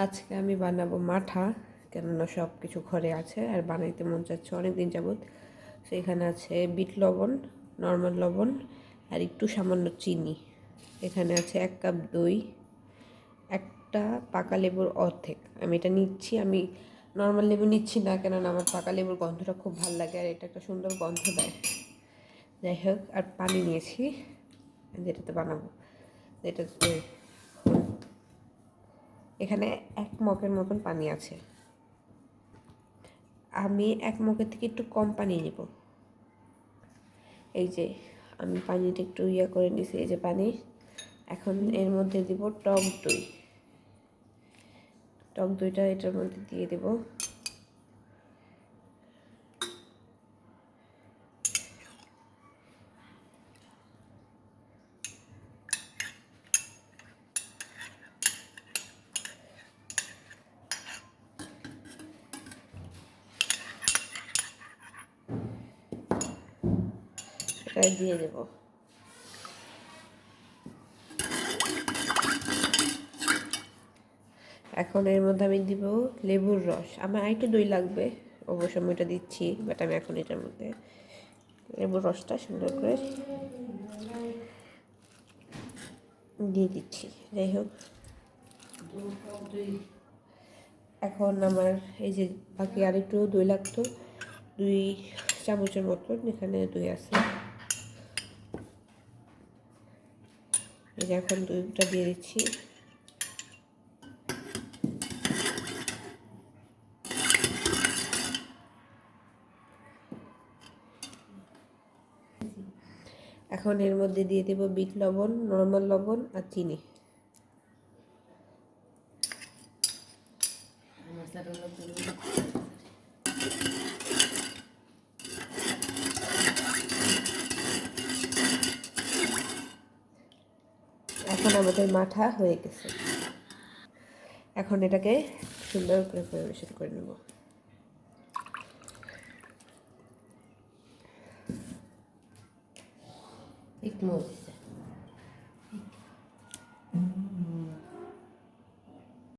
আজকে আমি বানাবো মাঠা, কেননা সব কিছু ঘরে আছে আর বানাইতে মন চাচ্ছে অনেক দিন যাবত। সেখানে আছে বিট লবণ, নর্মাল লবণ আর একটু সামান্য চিনি। এখানে আছে 1 কাপ দই, একটা পাকা লেবুর অর্ধেক। আমি এটা নিচ্ছি, আমি নর্মাল লেবু নিচ্ছি না, কেননা আমার পাকা লেবুর গন্ধটা খুব ভালো লাগে আর এটা একটা সুন্দর গন্ধ দেয়। যাই হোক, আর পানি নিয়েছি যেটাতে বানাবো, যেটা দই। এখানে 1 মগের মতন পানি আছে। আমি 1 মগের থেকে একটু কম পানি নেব। এই যে আমি পানিটা একটু করে নিছি, এই যে পানি। এখন এর মধ্যে দিব টক দই। টক দইটা এটার মধ্যে দিয়ে দেব। এটা দিয়ে দেব। এখন এর মধ্যে আমি দিব লেবুর রস। আমার আরেকটু দই লাগবে, অবশ্য আমি এটা দিচ্ছি, বাট আমি এখন এটার মধ্যে লেবুর রসটা সুন্দর করে দিয়ে দিচ্ছি। যাই হোক, এখন আমার এই যে বাকি আরেকটু দই লাগতো, 2 চামচের মতন এখানে দই আছে। এই যে এখন দইটা দিয়ে দিচ্ছি। এখন এর মধ্যে দিয়ে দেব বিট লবণ, নর্মাল লবণ আর চিনি। এখন আমাদের মাঠা হয়ে গেছে। এখন এটাকে সুন্দর করে পরিবেশন করে নেব। ঠিক মতো